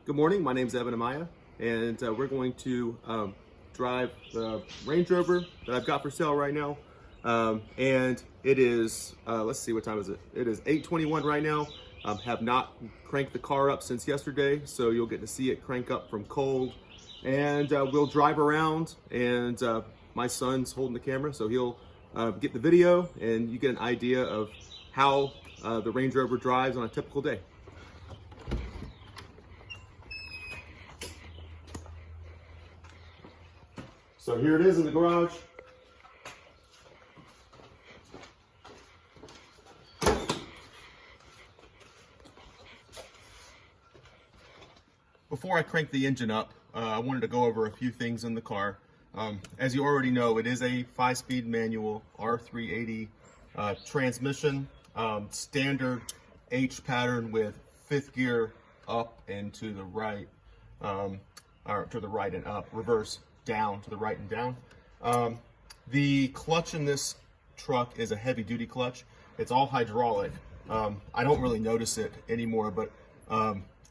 Good morning, my name is Evan Amaya, and we're going to drive the Range Rover that I've got for sale right now. And it is, let's see, what time is it? It is 8:21 right now. Have not cranked the car up since yesterday, so you'll get to see it crank up from cold. And we'll drive around, and my son's holding the camera, so he'll get the video, and you get an idea of how the Range Rover drives on a typical day. So here it is in the garage. Before I crank the engine up, I wanted to go over a few things in the car. As you already know, it is a 5-speed manual R380 transmission, standard H pattern with 5th gear up and to the right, or to the right and up, reverse down to the right and down. The clutch in this truck is a heavy duty clutch. It's all hydraulic. I don't really notice it anymore, but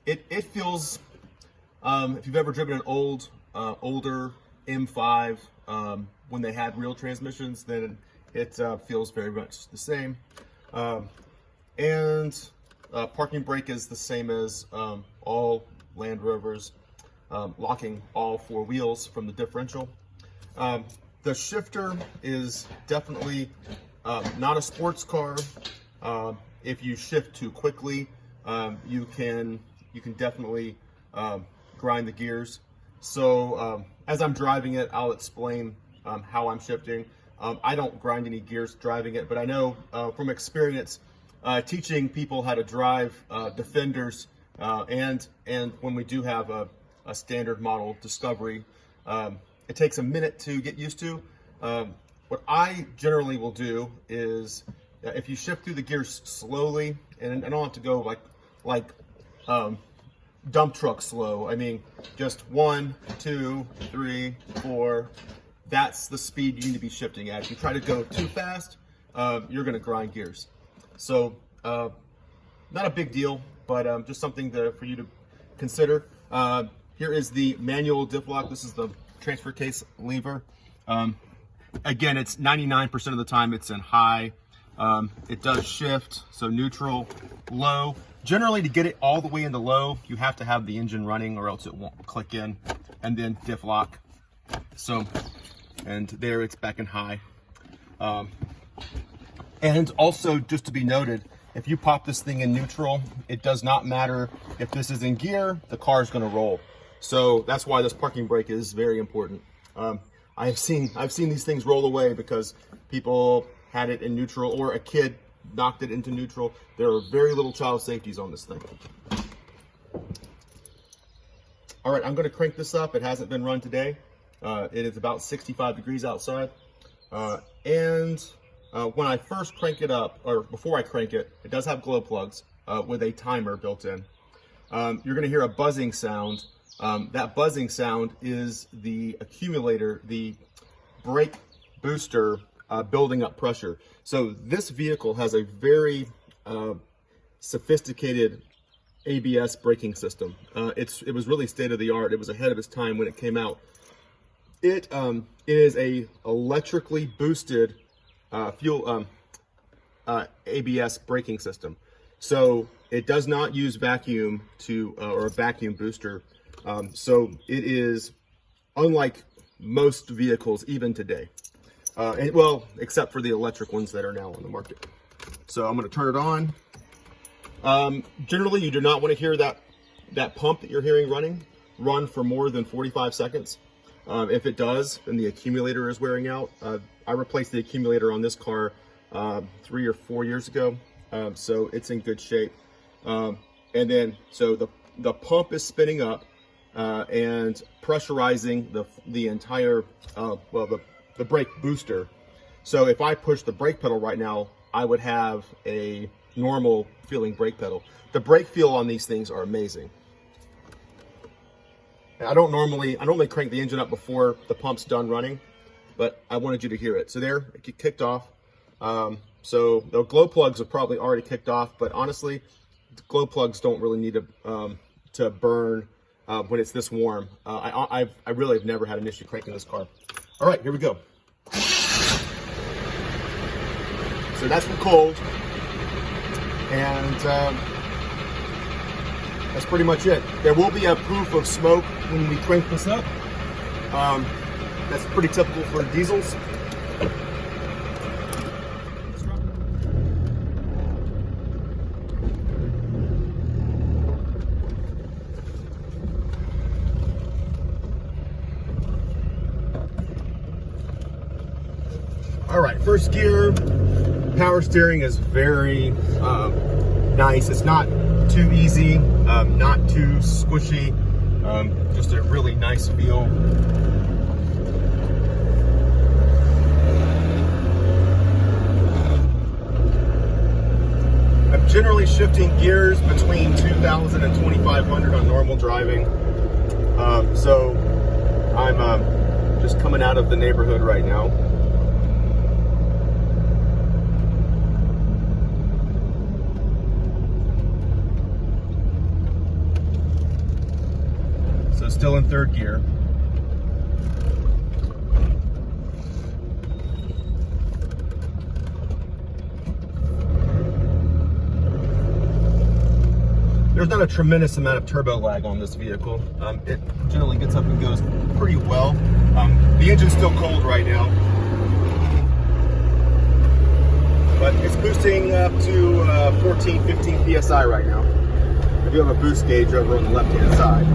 it feels, if you've ever driven an older M5 when they had real transmissions, then it feels very much the same. And parking brake is the same as all Land Rovers, locking all 4 wheels from the differential. The shifter is definitely not a sports car. If you shift too quickly, you can definitely grind the gears. So as I'm driving it, I'll explain how I'm shifting. I don't grind any gears driving it, but I know from experience teaching people how to drive Defenders, and when we do have a standard model Discovery, it takes a minute to get used to. What I generally will do is, if you shift through the gears slowly, and I don't have to go like dump truck slow. I mean, just 1, 2, 3, 4. That's the speed you need to be shifting at. If you try to go too fast, you're going to grind gears. So, not a big deal, but just something for you to consider. Here is the manual diff lock. This is the transfer case lever. Again, it's 99% of the time it's in high. It does shift, so neutral, low. Generally, to get it all the way into low, you have to have the engine running or else it won't click in, and then diff lock. So, and there it's back in high. And also, just to be noted, if you pop this thing in neutral, it does not matter if this is in gear, the car is going to roll. So that's why this parking brake is very important. I've seen these things roll away because people had it in neutral, or a kid knocked it into neutral. There are very little child safeties on this thing. All right, I'm going to crank this up. It hasn't been run today. It is about 65 degrees outside. And when I first crank it up, or before I crank it, it does have glow plugs with a timer built in. You're going to hear a buzzing sound. That buzzing sound is the accumulator, the brake booster building up pressure. So this vehicle has a very sophisticated ABS braking system. It was really state of the art. It was ahead of its time when it came out. It is a electrically boosted ABS braking system. So it does not use vacuum or a vacuum booster. So it is unlike most vehicles even today. Well, except for the electric ones that are now on the market. So I'm going to turn it on. Generally, you do not want to hear that pump that you're hearing run for more than 45 seconds. If it does, then the accumulator is wearing out. I replaced the accumulator on this car 3 or 4 years ago, so it's in good shape. And then, so the pump is spinning up and pressurizing the entire, the brake booster. So if I push the brake pedal right now, I would have a normal feeling brake pedal. The brake feel on these things are amazing. I normally crank the engine up before the pump's done running, but I wanted you to hear it. So there, it kicked off. So the glow plugs have probably already kicked off, but honestly, glow plugs don't really need to burn when it's this warm. I really have never had an issue cranking this car. All right, here we go. So that's for cold, and that's pretty much it. There will be a poof of smoke when we crank this up. That's pretty typical for diesels. All right, first gear. Power steering is very nice. It's not too easy, not too squishy, just a really nice feel. I'm generally shifting gears between 2,000 and 2,500 on normal driving. So I'm just coming out of the neighborhood right now. So still in third gear. There's not a tremendous amount of turbo lag on this vehicle. It generally gets up and goes pretty well. The engine's still cold right now, but it's boosting up to 14, 15 PSI right now. I do have a boost gauge over on the left-hand side.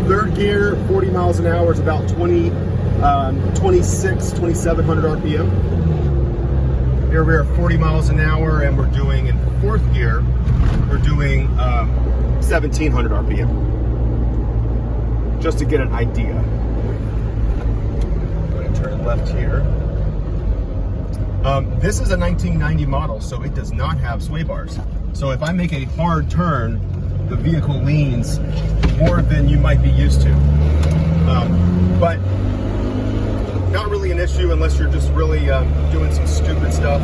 Third gear, 40 miles an hour is about 2,700 RPM. Here we are 40 miles an hour, and we're doing in fourth gear, we're doing 1,700 RPM. Just to get an idea. I'm going to turn left here. This is a 1990 model, so it does not have sway bars. So if I make a hard turn, the vehicle leans more than you might be used to. But not really an issue unless you're just really doing some stupid stuff.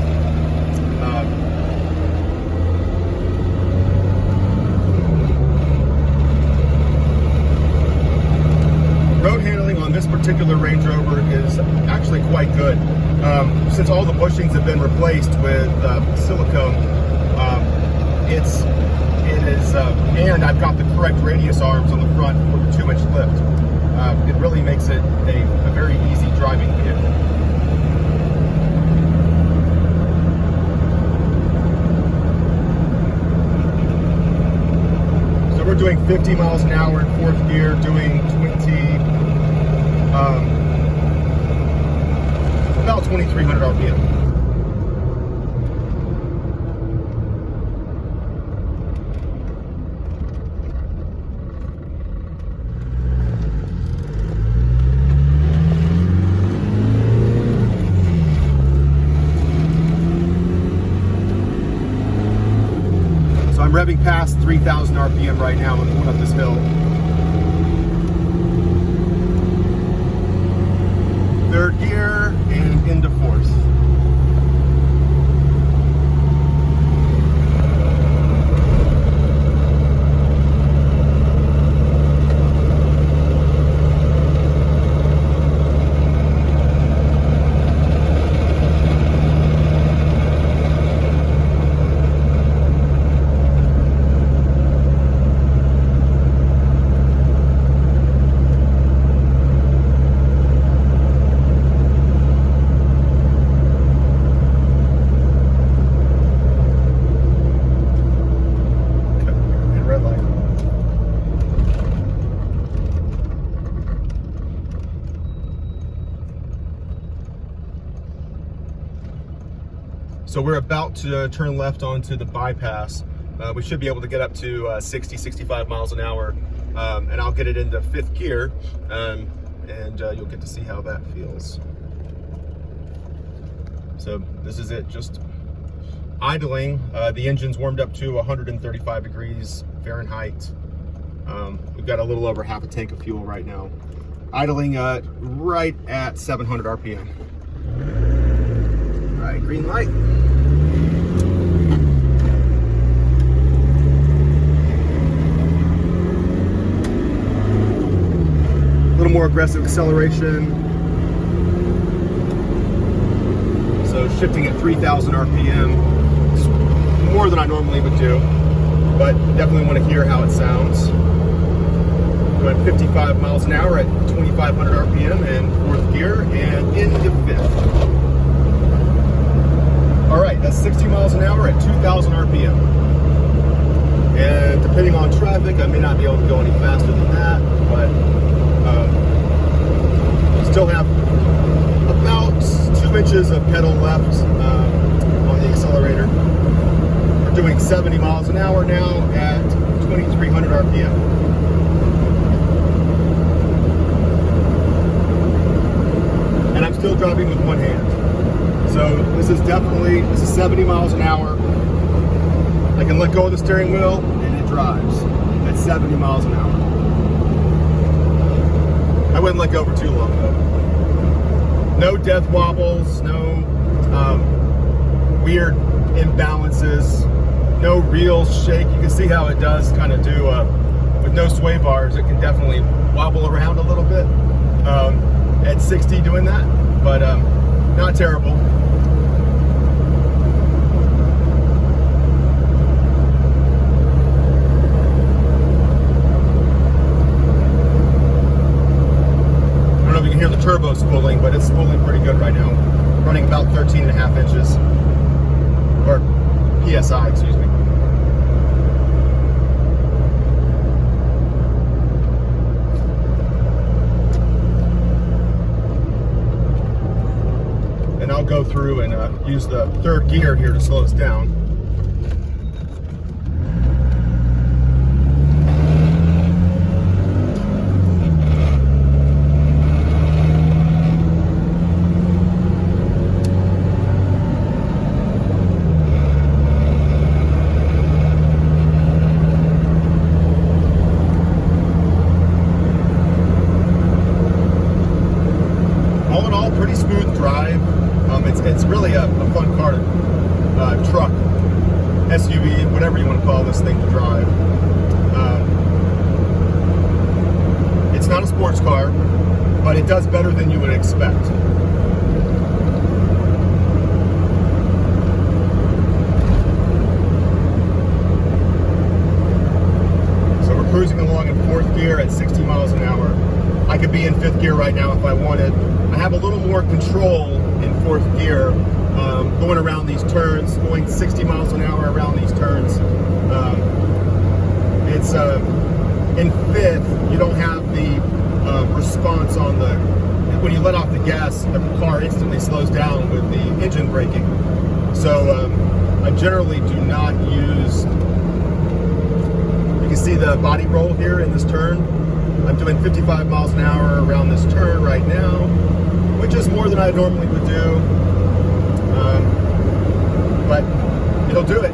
Road handling on this particular Range Rover is actually quite good. Since all the bushings have been replaced with silicone, and I've got the correct radius arms on the front for the too much lift. It really makes it a very easy driving vehicle. So we're doing 50 miles an hour in fourth gear, doing about 2,300 RPM. I'm revving past 3,000 RPM right now and going up this hill. Third gear and into fourth. So we're about to turn left onto the bypass. We should be able to get up to 60, 65 miles an hour, and I'll get it into fifth gear, and you'll get to see how that feels. So this is it, just idling. The engine's warmed up to 135 degrees Fahrenheit. We've got a little over half a tank of fuel right now. Idling right at 700 RPM. All right, green light. more aggressive acceleration. So shifting at 3,000 RPM, is more than I normally would do, but definitely want to hear how it sounds. Going 55 miles an hour at 2,500 RPM in fourth gear and into fifth. All right, that's 60 miles an hour at 2,000 RPM. And depending on traffic, I may not be able to go any faster than that, but still have about 2 inches of pedal left on the accelerator. We're doing 70 miles an hour now at 2,300 RPM. And I'm still driving with one hand. So this is 70 miles an hour. I can let go of the steering wheel and it drives at 70 miles an hour. I wouldn't let go for too long though. No death wobbles, no weird imbalances, no real shake. You can see how it does kind of do, with no sway bars, it can definitely wobble around a little bit at 60 doing that, but not terrible. Hear the turbo spooling, but it's spooling pretty good right now. Running about 13.5 inches, or PSI, excuse me. And I'll go through and use the third gear here to slow us down. Pretty smooth drive. It's really a fun car, truck, SUV, whatever you want to call this thing to drive. It's not a sports car, but it does better than you would expect. So we're cruising along in fourth gear at 60 miles an hour. I could be in fifth gear right now if I wanted. I have a little more control in fourth gear, going around these turns, going 60 miles an hour around these turns. It's in fifth, you don't have the response on the, when you let off the gas, the car instantly slows down with the engine braking. So I generally do not use, you can see the body roll here in this turn. I'm doing 55 miles an hour around this turn right now, which is more than I normally would do, but it'll do it.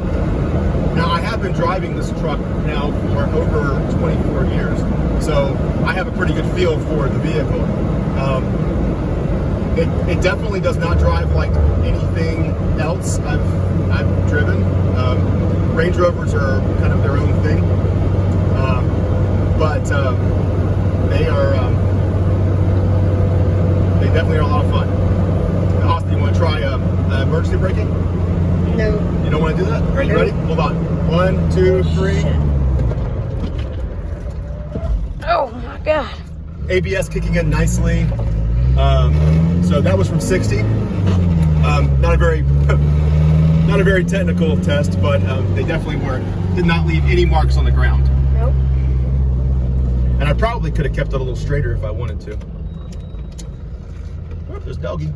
Now, I have been driving this truck now for over 24 years, so I have a pretty good feel for the vehicle. It definitely does not drive like anything else I've driven. Range Rovers are kind of their own thing, but they are. They definitely are a lot of fun. Austin, you want to try emergency braking? No. You don't want to do that? All right, you ready? Hold on. 1, 2, 3. Oh my God. ABS kicking in nicely. So that was from 60. Not a very technical test, but they definitely did not leave any marks on the ground. Nope. And I probably could have kept it a little straighter if I wanted to. Oh, there's doggy.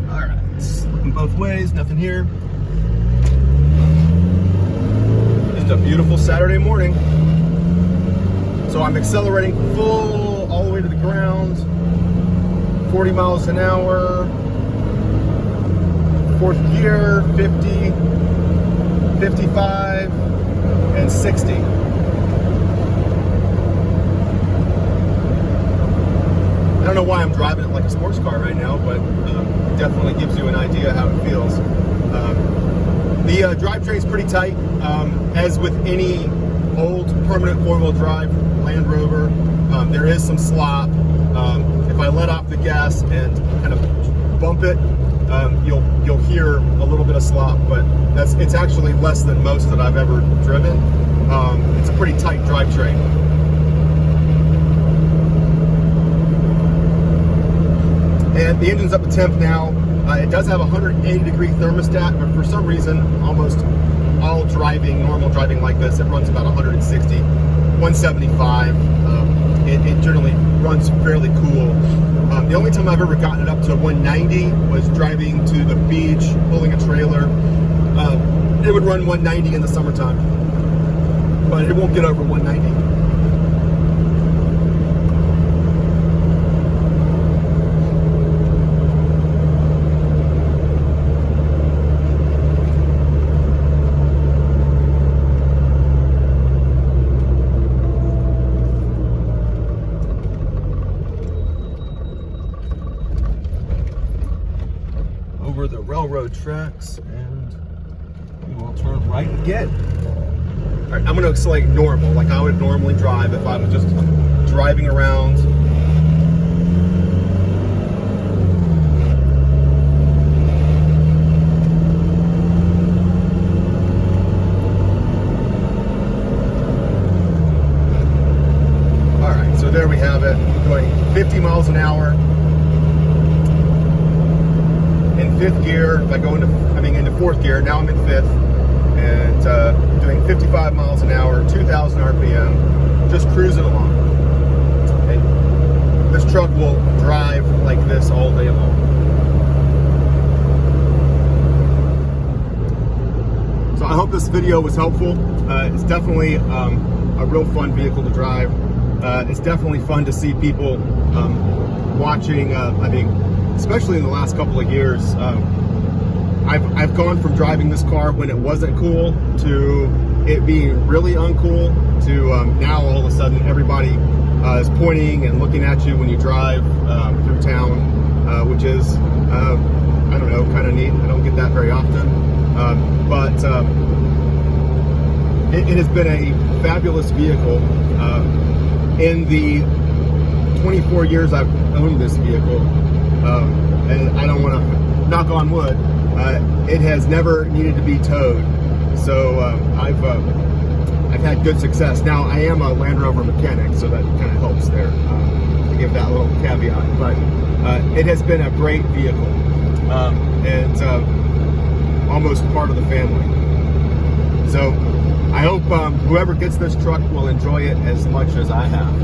All right, looking both ways, nothing here. Just a beautiful Saturday morning. So I'm accelerating full all the way to the ground, 40 miles an hour, fourth gear, 50, 55, and 60. I don't know why I'm driving it like a sports car right now, but it definitely gives you an idea how it feels. The drivetrain's pretty tight. As with any old permanent four-wheel drive Land Rover. There is some slop. If I let off the gas and kind of bump it, you'll hear a little bit of slop, but it's actually less than most that I've ever driven. It's a pretty tight drivetrain. And the engine's up to temp now. It does have a 180-degree thermostat, but for some reason, almost all normal driving like this, it runs about 160, 175. It generally runs fairly cool. The only time I've ever gotten it up to 190 was driving to the beach, pulling a trailer. It would run 190 in the summertime, but it won't get over 190. Over the railroad tracks, and we will turn right again. All right, I'm going to accelerate normal, like I would normally drive if I was just driving around. All right, so there we have it, going 50 miles an hour. In fifth gear, if I go coming into fourth gear, now I'm in fifth, and doing 55 miles an hour, 2,000 RPM, just cruising along. And this truck will drive like this all day long. So I hope this video was helpful. It's definitely a real fun vehicle to drive. It's definitely fun to see people watching, I think, especially in the last couple of years. I've gone from driving this car when it wasn't cool to it being really uncool to now all of a sudden everybody is pointing and looking at you when you drive through town, which is, I don't know, kind of neat. I don't get that very often. But it has been a fabulous vehicle. In the 24 years I've owned this vehicle, and I don't want to knock on wood, it has never needed to be towed. So I've had good success. Now I am a Land Rover mechanic, so that kind of helps there, to give that little caveat. But it has been a great vehicle, and almost part of the family. So I hope whoever gets this truck will enjoy it as much as I have.